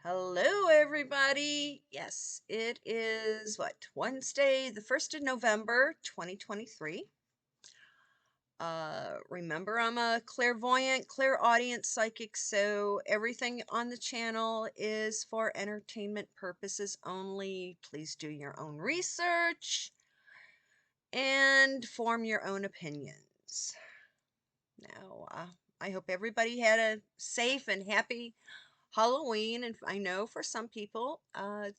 Hello, everybody. Yes, it is Wednesday, the 1st of November, 2023. Remember, I'm a clairvoyant, clairaudient psychic, so everything on the channel is for entertainment purposes only. Please do your own research and form your own opinions. Now, I hope everybody had a safe and happy Halloween, and I know for some people,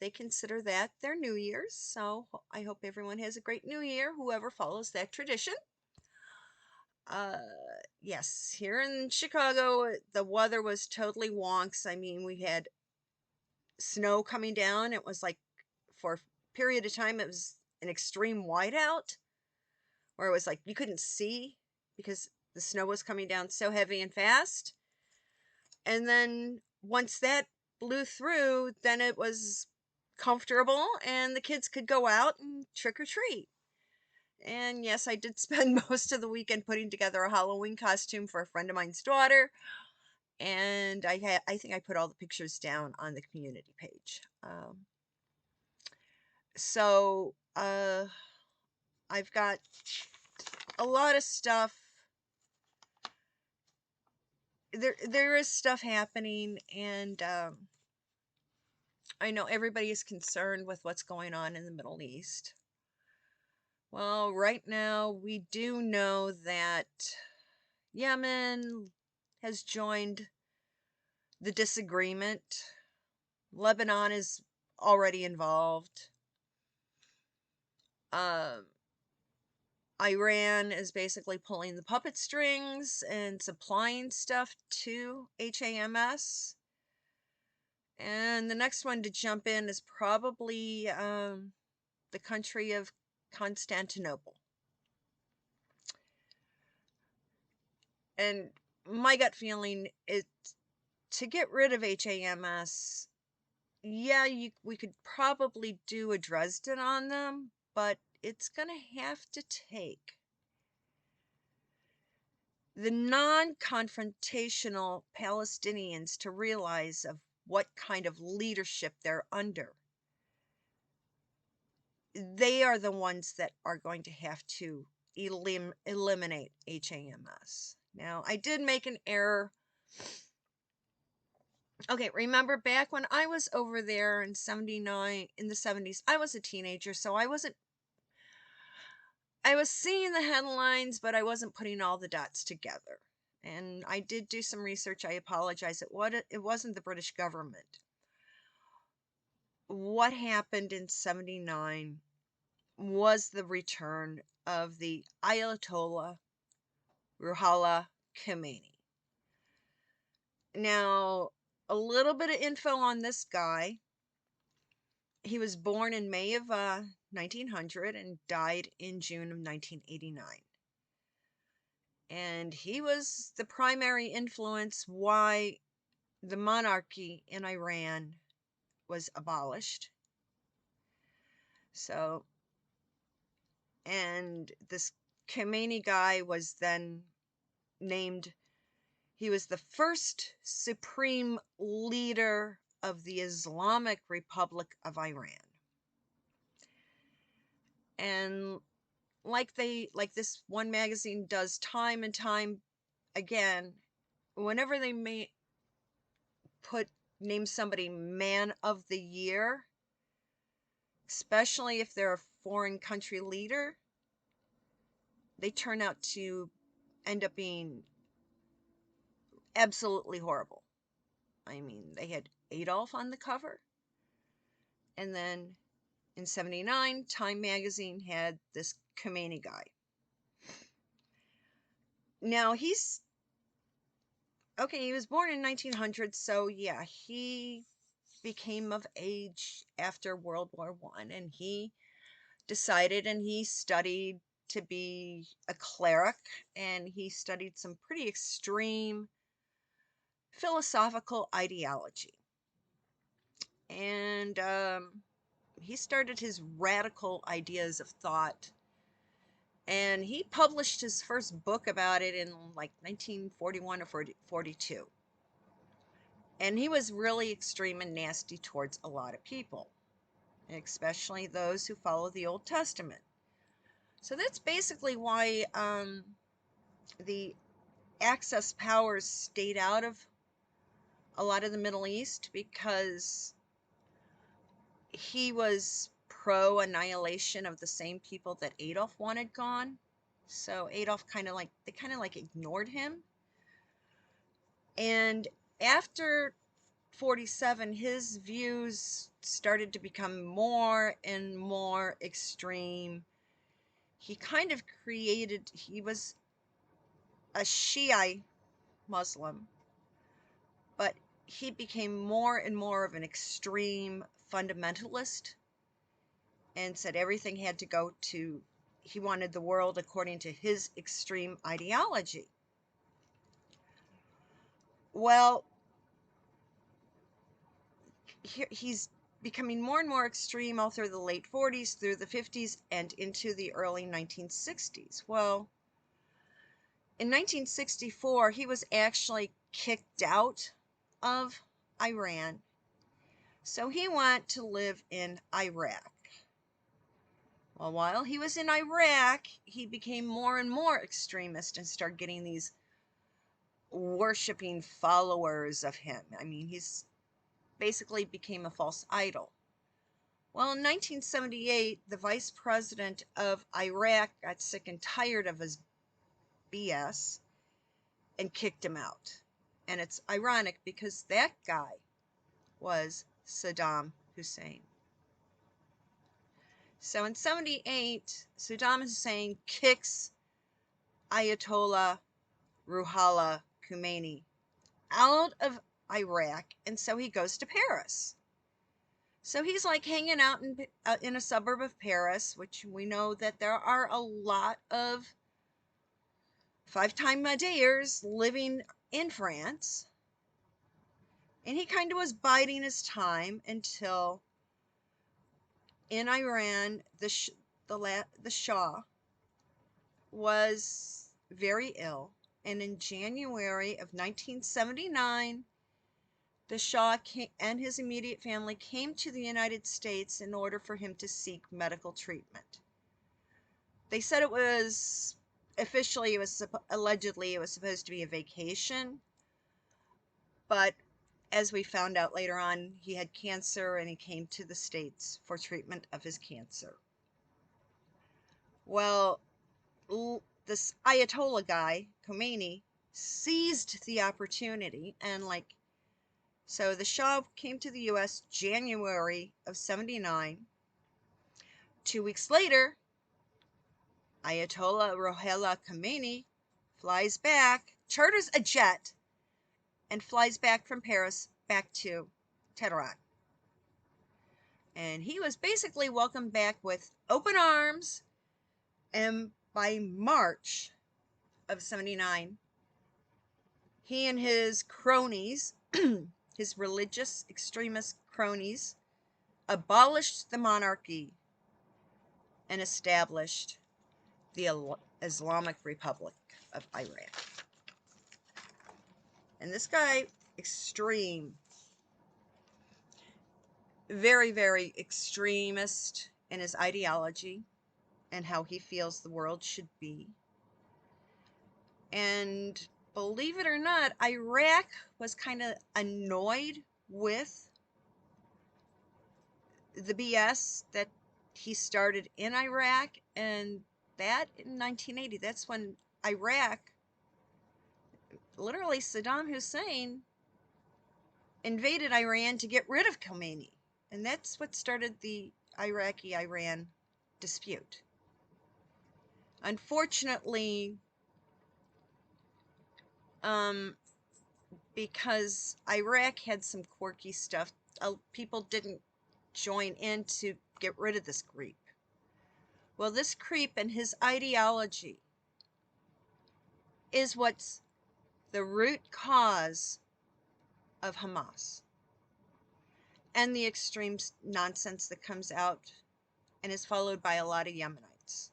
they consider that their New Year's. So I hope everyone has a great New Year, whoever follows that tradition. Uh, yes, here in Chicago, the weather was totally wonks. I mean, we had snow coming down. It was like for a period of time, it was an extreme whiteout, where it was like you couldn't see because the snow was coming down so heavy and fast. And then once that blew through, then it was comfortable and the kids could go out and trick or treat. And yes, I did spend most of the weekend putting together a Halloween costume for a friend of mine's daughter. And I think I put all the pictures down on the community page. So I've got a lot of stuff. There is stuff happening, and I know everybody is concerned with what's going on in the Middle East. Well, right now we do know that Yemen has joined the disagreement. Lebanon is already involved. Um, Iran is basically pulling the puppet strings and supplying stuff to HAMS. And the next one to jump in is probably the country of Constantinople. And my gut feeling is to get rid of HAMS. Yeah, we could probably do a Dresden on them, but it's going to have to take the non-confrontational Palestinians to realize of what kind of leadership they're under. They are the ones that are going to have to eliminate HAMS. Now, I did make an error. Okay, remember back when I was over there in 79, in the 70s, I was a teenager, so I was seeing the headlines, but I wasn't putting all the dots together. And I did do some research. I apologize. It wasn't the British government. What happened in 79 was the return of the Ayatollah Ruhollah Khomeini. Now, a little bit of info on this guy. He was born in May of 1900 and died in June of 1989. And he was the primary influence why the monarchy in Iran was abolished. So, and this Khomeini guy was then named, he was the first supreme leader of the Islamic Republic of Iran. And like this one magazine does time and time again, whenever they may name somebody man of the year, especially if they're a foreign country leader, they turn out to end up being absolutely horrible. I mean, they had Adolf on the cover, and then in 79, Time magazine had this Khomeini guy. Now, he was born in 1900, so yeah, he became of age after World War I, and he decided, and he studied to be a cleric, and he studied some pretty extreme philosophical ideology. And he started his radical ideas of thought, and he published his first book about it in like 1941 or 42. And he was really extreme and nasty towards a lot of people, especially those who follow the Old Testament. So that's basically why the Axis powers stayed out of a lot of the Middle East, because he was pro annihilation of the same people that Adolf wanted gone. So Adolf kind of like ignored him. And after 47, his views started to become more and more extreme. He was a Shiite Muslim, but he became more and more of an extreme fundamentalist and said everything had to go to, he wanted the world according to his extreme ideology. Well, he's becoming more and more extreme all through the late 40s, through the 50s, and into the early 1960s. Well, in 1964, he was actually kicked out of Iran. So he went to live in Iraq. Well, while he was in Iraq, he became more and more extremist and started getting these worshiping followers of him. I mean, he's basically became a false idol. Well, in 1978, the vice president of Iraq got sick and tired of his BS and kicked him out. And it's ironic because that guy was Saddam Hussein. So in 78, Saddam Hussein kicks Ayatollah Ruhollah Khomeini out of Iraq, and so he goes to Paris. So he's like hanging out in a suburb of Paris, which we know that there are a lot of five-time Madeirs living in France. And he kind of was biding his time until in Iran, the Shah was very ill. And in January of 1979, the Shah and his immediate family came to the United States in order for him to seek medical treatment. They said allegedly it was supposed to be a vacation, but as we found out later on, he had cancer and he came to the States for treatment of his cancer. Well, this Ayatollah guy, Khomeini, seized the opportunity and so the Shah came to the U.S. January of 79. 2 weeks later, Ayatollah Ruhollah Khomeini flies back, charters a jet, and flies back from Paris back to Tehran. And he was basically welcomed back with open arms, and by March of 79, he and his cronies, his religious extremist cronies, abolished the monarchy and established the Islamic Republic of Iran. And this guy, extreme, very, very extremist in his ideology and how he feels the world should be. And believe it or not, Iraq was kind of annoyed with the BS that he started in Iraq, and that in 1980, that's when Iraq, literally Saddam Hussein, invaded Iran to get rid of Khomeini. And that's what started the Iraqi-Iran dispute. Unfortunately, because Iraq had some quirky stuff, people didn't join in to get rid of this creep. Well, this creep and his ideology is what's the root cause of Hamas and the extreme nonsense that comes out and is followed by a lot of Yemenites.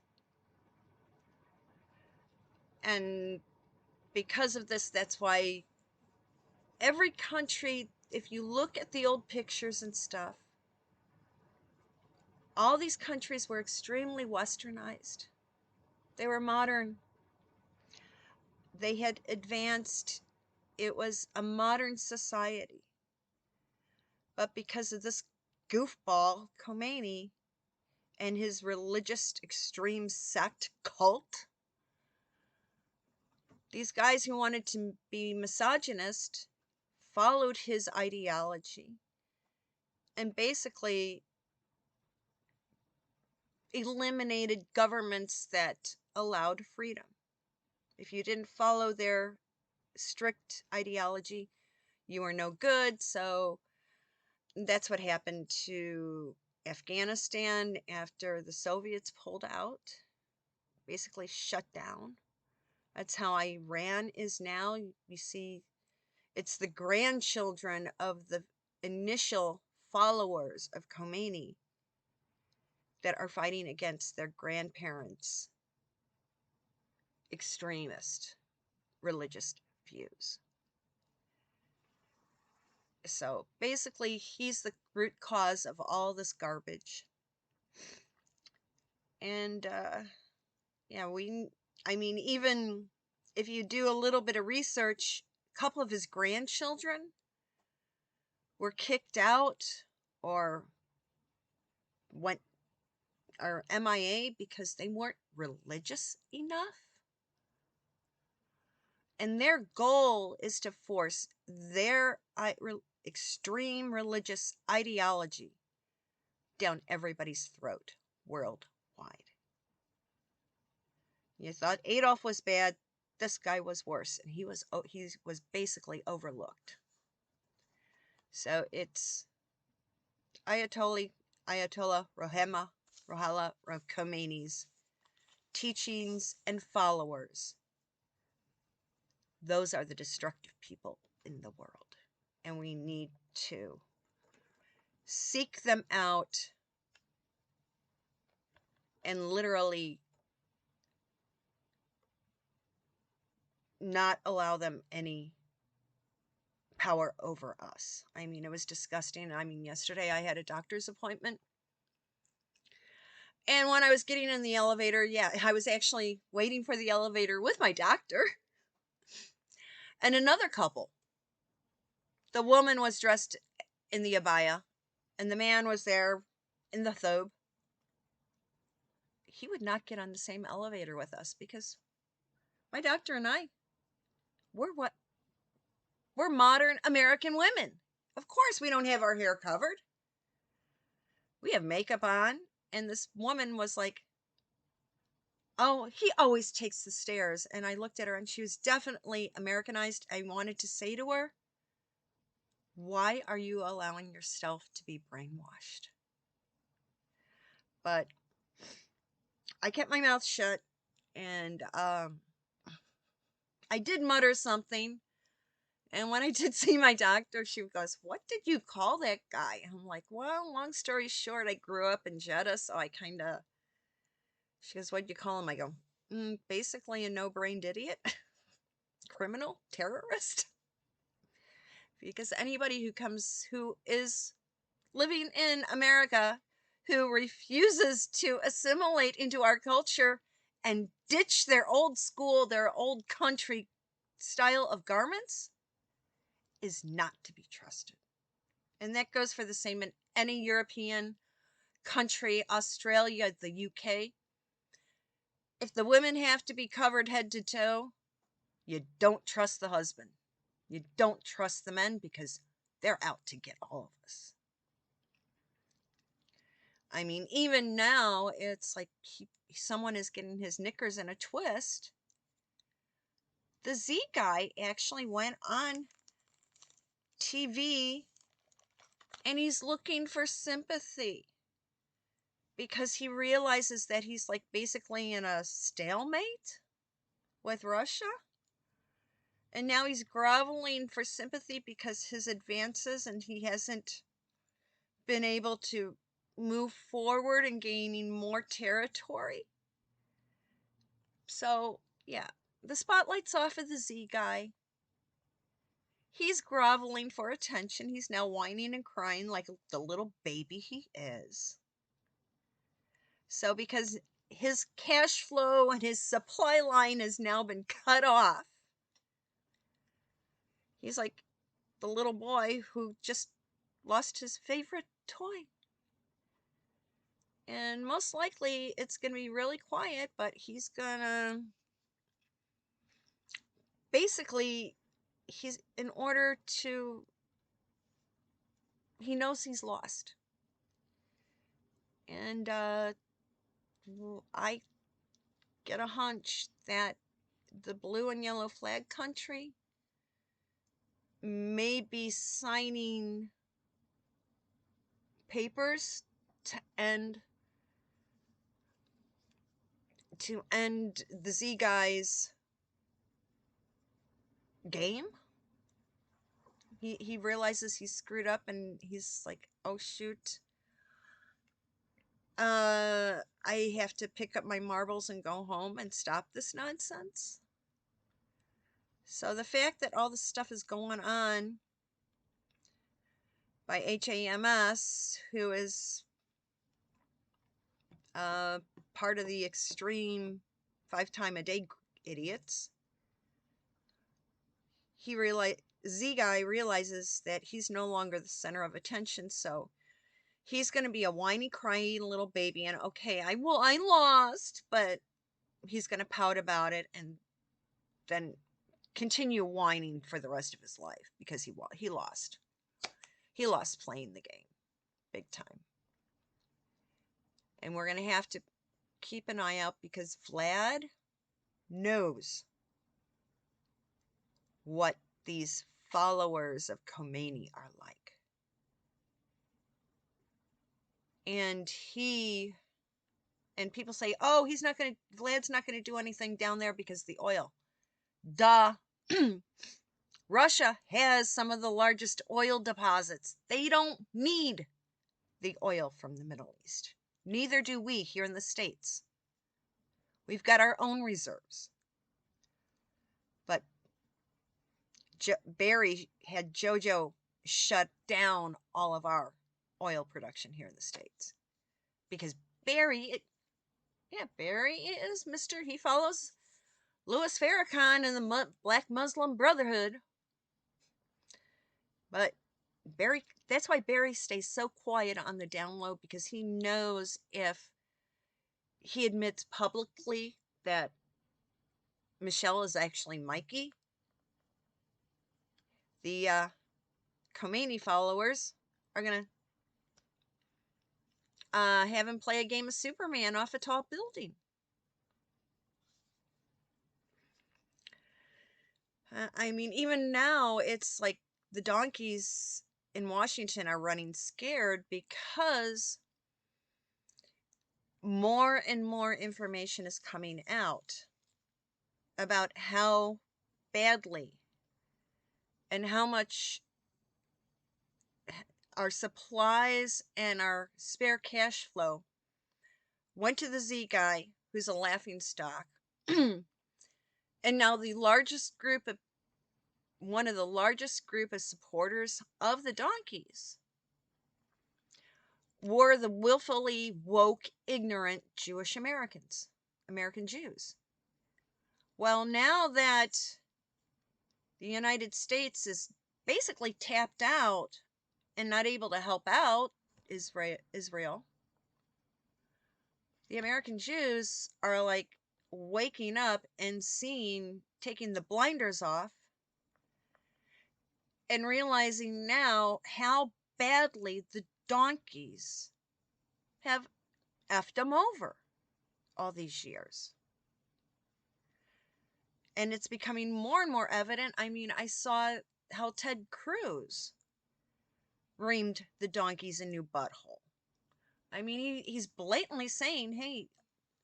And because of this, that's why every country if you look at the old pictures and stuff, all these countries were extremely westernized. They were modern. They had advanced. It was a modern society. But because of this goofball, Khomeini, and his religious extreme sect cult, these guys who wanted to be misogynist followed his ideology and basically eliminated governments that allowed freedom. If you didn't follow their strict ideology, you were no good. So that's what happened to Afghanistan after the Soviets pulled out, basically shut down. That's how Iran is now. You see, it's the grandchildren of the initial followers of Khomeini that are fighting against their grandparents' extremist religious views. So basically, he's the root cause of all this garbage. And yeah, I mean, even if you do a little bit of research, a couple of his grandchildren were kicked out or went or MIA because they weren't religious enough. And their goal is to force their extreme religious ideology down everybody's throat worldwide. You thought Adolf was bad, this guy was worse, and he was basically overlooked. So it's Ayatollah Ruhollah Khomeini's teachings and followers. Those are the destructive people in the world. And we need to seek them out and literally not allow them any power over us. I mean, it was disgusting. I mean, yesterday I had a doctor's appointment. And when I was getting in the elevator, yeah, I was actually waiting for the elevator with my doctor and another couple. The woman was dressed in the abaya, and the man was there in the thobe. He would not get on the same elevator with us because my doctor and I, we're modern American women. Of course, we don't have our hair covered. We have makeup on. And this woman was like, oh, he always takes the stairs. And I looked at her and she was definitely Americanized. I wanted to say to her, why are you allowing yourself to be brainwashed? But I kept my mouth shut, and I did mutter something. And when I did see my doctor, she goes, what did you call that guy? I'm like, well, long story short, I grew up in Jeddah, so I kind of... She goes, what'd you call him? I go, basically a no-brained idiot. Criminal, terrorist. Because anybody who is living in America, who refuses to assimilate into our culture and ditch their old school, their old country style of garments, is not to be trusted. And that goes for the same in any European country, Australia, the UK. If the women have to be covered head to toe, you don't trust the husband. You don't trust the men because they're out to get all of us. I mean, even now, it's like someone is getting his knickers in a twist. The Z guy actually went on TV and he's looking for sympathy because he realizes that he's like basically in a stalemate with Russia. And now he's groveling for sympathy because his advances and he hasn't been able to move forward and gaining more territory. So, yeah, the spotlight's off of the Z guy. He's groveling for attention. He's now whining and crying like the little baby he is. So because his cash flow and his supply line has now been cut off, he's like the little boy who just lost his favorite toy. And most likely it's going to be really quiet, but he's going to basically, in order to, he knows he's lost. And I get a hunch that the blue and yellow flag country may be signing papers to end the Z guys game. He realizes he's screwed up and he's like, oh shoot, I have to pick up my marbles and go home and stop this nonsense. So the fact that all this stuff is going on by HAMS, who is part of the extreme 5-time-a-day idiots, Z guy realizes that he's no longer the center of attention, so he's going to be a whiny, crying little baby, and okay, I lost, but he's going to pout about it and then continue whining for the rest of his life because he lost. He lost playing the game, big time. And we're going to have to keep an eye out because Vlad knows what these followers of Khomeini are like. And people say, oh, Vlad's not going to do anything down there because of the oil. Duh. Russia has some of the largest oil deposits. They don't need the oil from the Middle East. Neither do we here in the States. We've got our own reserves. But Barry had JoJo shut down all of our oil production here in the States. Because Barry is he follows Louis Farrakhan and the Black Muslim Brotherhood. But that's why Barry stays so quiet on the down low, because he knows if he admits publicly that Michelle is actually Mikey, the Khomeini followers are going to have him play a game of Superman off a tall building. I mean, even now, it's like the donkeys in Washington are running scared because more and more information is coming out about how badly and how much our supplies and our spare cash flow went to the Z guy, who's a laughingstock. And now one of the largest group of supporters of the donkeys were the willfully woke, ignorant Jewish Americans, American Jews. Well, now that the United States is basically tapped out and not able to help out Israel, the American Jews are like waking up and taking the blinders off and realizing now how badly the donkeys have effed them over all these years. And it's becoming more and more evident. I mean, I saw how Ted Cruz reamed the donkeys a new butthole. I mean, he's blatantly saying, hey,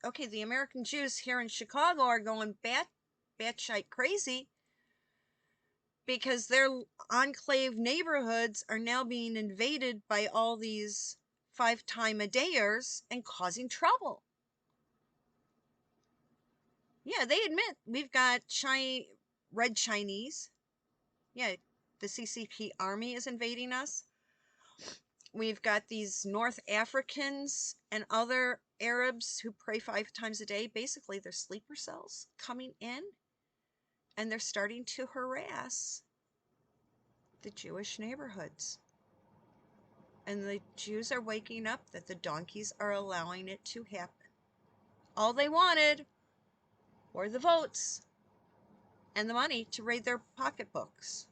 okay, the American Jews here in Chicago are going batshit crazy because their enclave neighborhoods are now being invaded by all these 5-time-a-dayers and causing trouble. Yeah, they admit we've got red Chinese. Yeah, the CCP army is invading us. We've got these North Africans and other Arabs who pray 5 times a day. Basically, they're sleeper cells coming in, and they're starting to harass the Jewish neighborhoods. And the Jews are waking up that the donkeys are allowing it to happen. All they wanted were the votes and the money to raid their pocketbooks.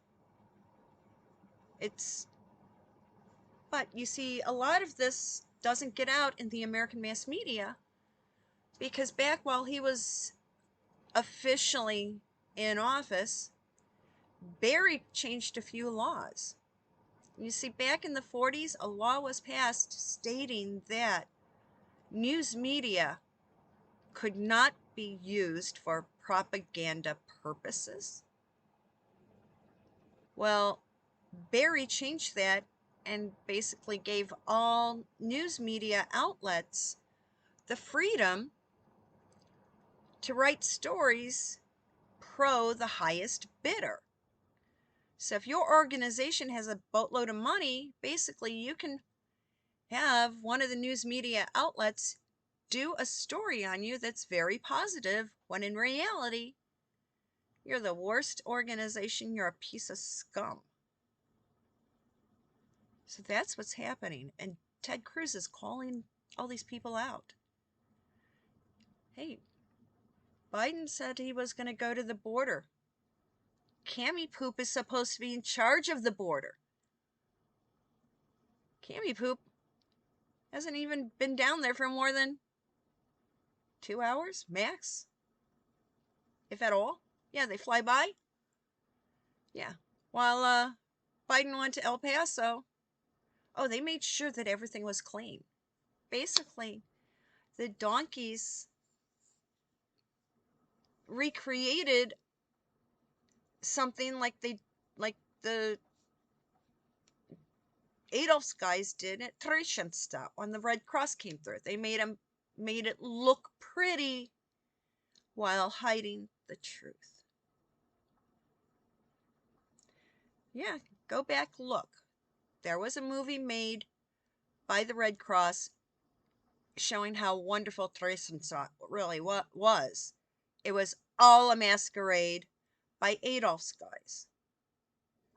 But you see, a lot of this doesn't get out in the American mass media, because back while he was officially in office, Barry changed a few laws. You see, back in the 40s, a law was passed stating that news media could not be used for propaganda purposes. Well, Barry changed that and basically gave all news media outlets the freedom to write stories pro the highest bidder. So if your organization has a boatload of money, basically you can have one of the news media outlets do a story on you that's very positive, when in reality, you're the worst organization, you're a piece of scum. So that's what's happening. And Ted Cruz is calling all these people out. Hey, Biden said he was going to go to the border. Cammy Poop is supposed to be in charge of the border. Cammy Poop hasn't even been down there for more than 2 hours, max. If at all. Yeah, they fly by. Yeah. While Biden went to El Paso, oh, they made sure that everything was clean. Basically, the donkeys recreated something like the Adolf's guys did at Theresienstadt when the Red Cross came through. They made it look pretty while hiding the truth. Yeah, go back, look. There was a movie made by the Red Cross showing how wonderful Theresienstadt really was. It was all a masquerade by Adolf's guys.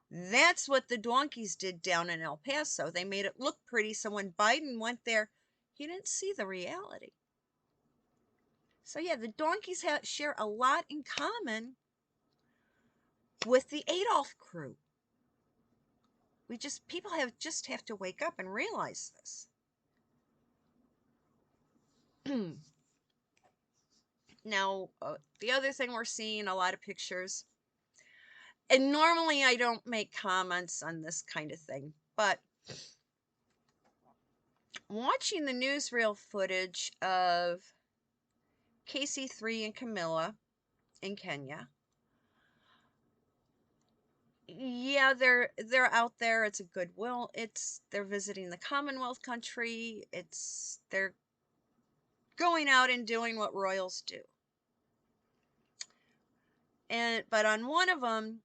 That's what the donkeys did down in El Paso. They made it look pretty, so when Biden went there, he didn't see the reality. So yeah, the donkeys share a lot in common with the Adolf crew. People just have to wake up and realize this. Now, the other thing we're seeing, a lot of pictures, and normally I don't make comments on this kind of thing, but watching the newsreel footage of KC3 and Camilla in Kenya, yeah, they're out there. It's a goodwill. They're visiting the Commonwealth country. They're going out and doing what royals do. But on one of them,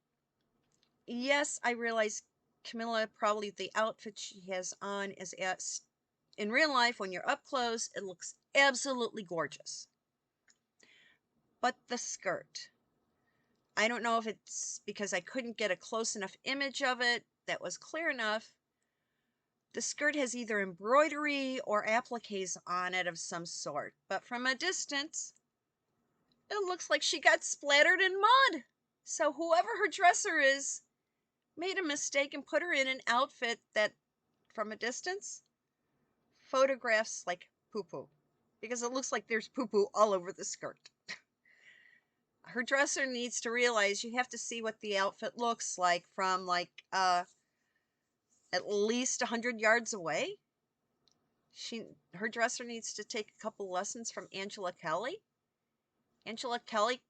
yes, I realize Camilla, probably the outfit she has on is in real life, when you're up close, it looks absolutely gorgeous. But the skirt, I don't know if it's because I couldn't get a close enough image of it that was clear enough. The skirt has either embroidery or appliques on it of some sort, but from a distance, it looks like she got splattered in mud. So whoever her dresser is made a mistake and put her in an outfit that, from a distance, photographs like poo-poo, because it looks like there's poo-poo all over the skirt. Her dresser needs to realize you have to see what the outfit looks like from at least 100 yards away. Her dresser needs to take a couple lessons from Angela Kelly. Angela Kelly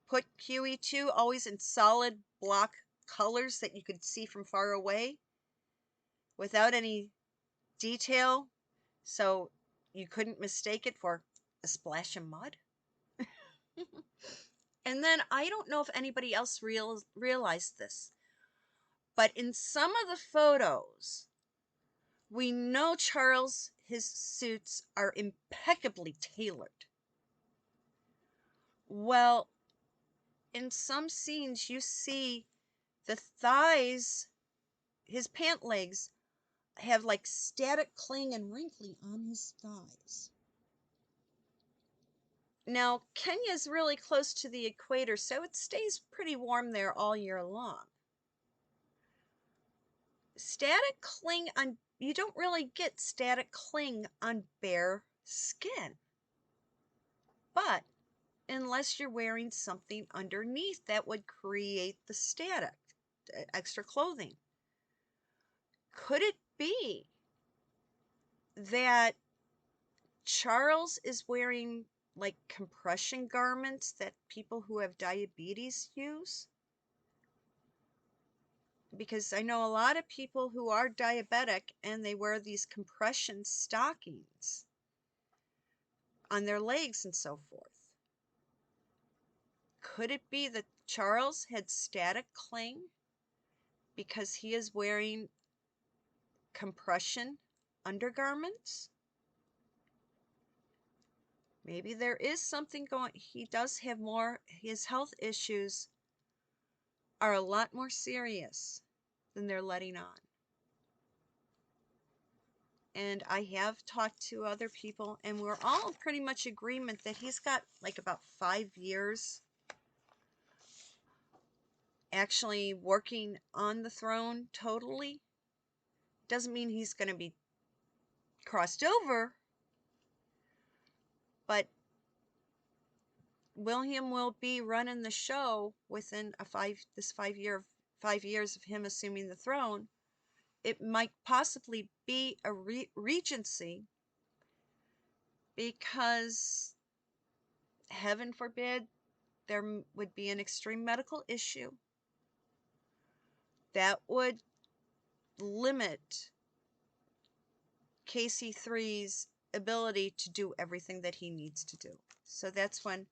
put QE2 always in solid block colors that you could see from far away without any detail, so you couldn't mistake it for a splash of mud. And then I don't know if anybody else realized this. But in some of the photos, we know Charles, his suits are impeccably tailored. Well, in some scenes, you see the thighs, his pant legs, have like static cling and wrinkling on his thighs. Now, Kenya is really close to the equator, so it stays pretty warm there all year long. Static cling on, you don't really get static cling on bare skin. But unless you're wearing something underneath that would create the static, extra clothing. Could it be that Charles is wearing like compression garments that people who have diabetes use? Because I know a lot of people who are diabetic and they wear these compression stockings on their legs and so forth. Could it be that Charles had static cling because he is wearing compression undergarments? Maybe there is something going. He does have more, his health issues are a lot more serious than they're letting on. And I have talked to other people, and we're all in pretty much agreement that he's got like about 5 years actually working on the throne totally. Doesn't mean he's going to be crossed over, but William will be running the show within this 5 years of him assuming the throne. It might possibly be a regency because, heaven forbid, there would be an extreme medical issue that would limit KC3's ability to do everything that he needs to do. So that's when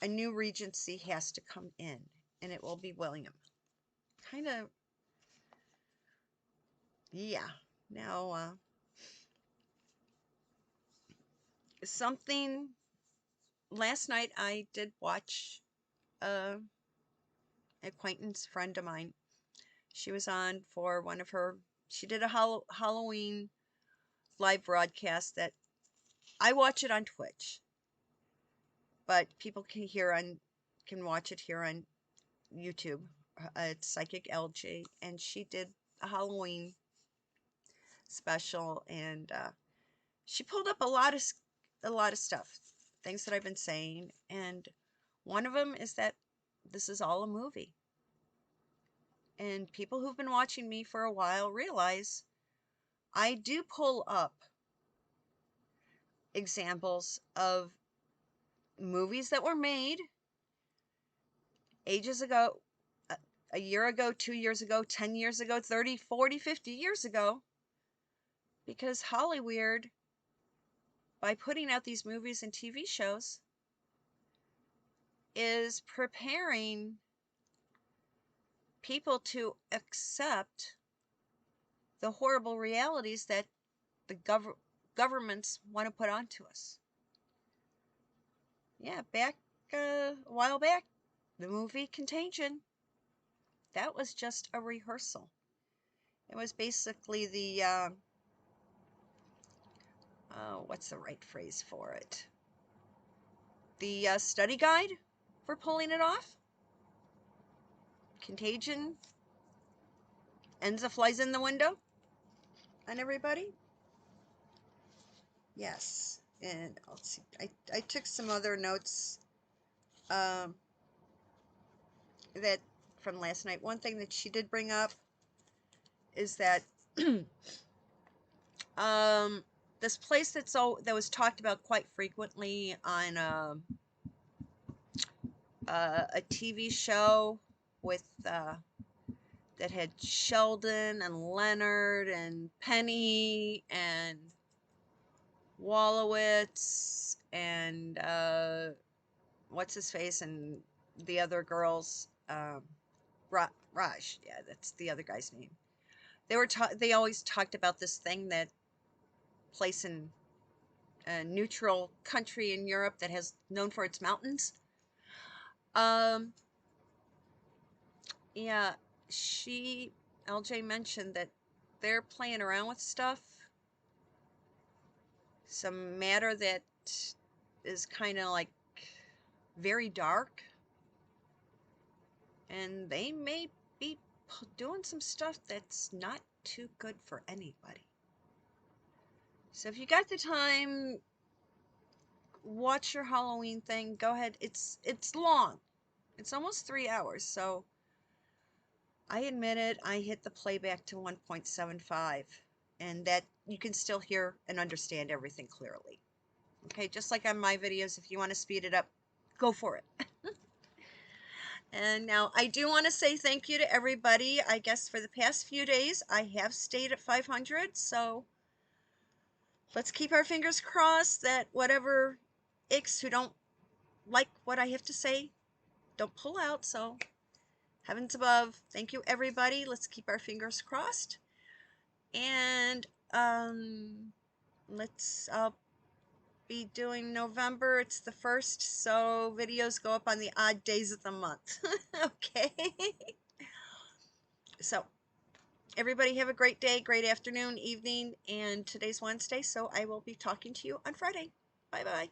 a new regency has to come in, and it will be William. Kind of, yeah. Now, something, last night I did watch a acquaintance friend of mine. She was on for one of her, she did a Halloween live broadcast that I watch it on Twitch, but people can watch it here on YouTube. It's Psychic LG, and she did a Halloween special, and she pulled up a lot of stuff, things that I've been saying, and one of them is that this is all a movie. And people who've been watching me for a while realize I do pull up examples of movies that were made ages ago, a year ago, 2 years ago, 10 years ago, 30, 40, 50 years ago, because Hollywood, by putting out these movies and TV shows, is preparing people to accept the horrible realities that the governments want to put onto us. Yeah, back a while back, the movie Contagion, that was just a rehearsal. It was basically the, what's the right phrase for it? The study guide for pulling it off. Contagion, Enza flies in the window on everybody. Yes, and let's see, I took some other notes that from last night. One thing that she did bring up is that this place that was talked about quite frequently on a TV show with that had Sheldon and Leonard and Penny and Wallowitz and what's his face and the other girls. Raj, yeah, that's the other guy's name. They always talked about this thing that place in a neutral country in Europe that has known for its mountains. Um, yeah, she LJ mentioned that they're playing around with stuff, some matter that is kind of like very dark, and they may be doing some stuff that's not too good for anybody. So if you got the time, watch your Halloween thing. Go ahead. It's long. It's almost 3 hours, so I admit it, I hit the playback to 1.75, and that you can still hear and understand everything clearly. Okay, just like on my videos, if you want to speed it up, go for it. And now I do want to say thank you to everybody. I guess for the past few days, I have stayed at 500, so let's keep our fingers crossed that whatever icks who don't like what I have to say don't pull out. So heavens above, thank you everybody. Let's keep our fingers crossed. And I'll be doing November. It's the 1st, so videos go up on the odd days of the month. Okay. So everybody have a great day, great afternoon, evening, and today's Wednesday, so I will be talking to you on Friday. Bye bye.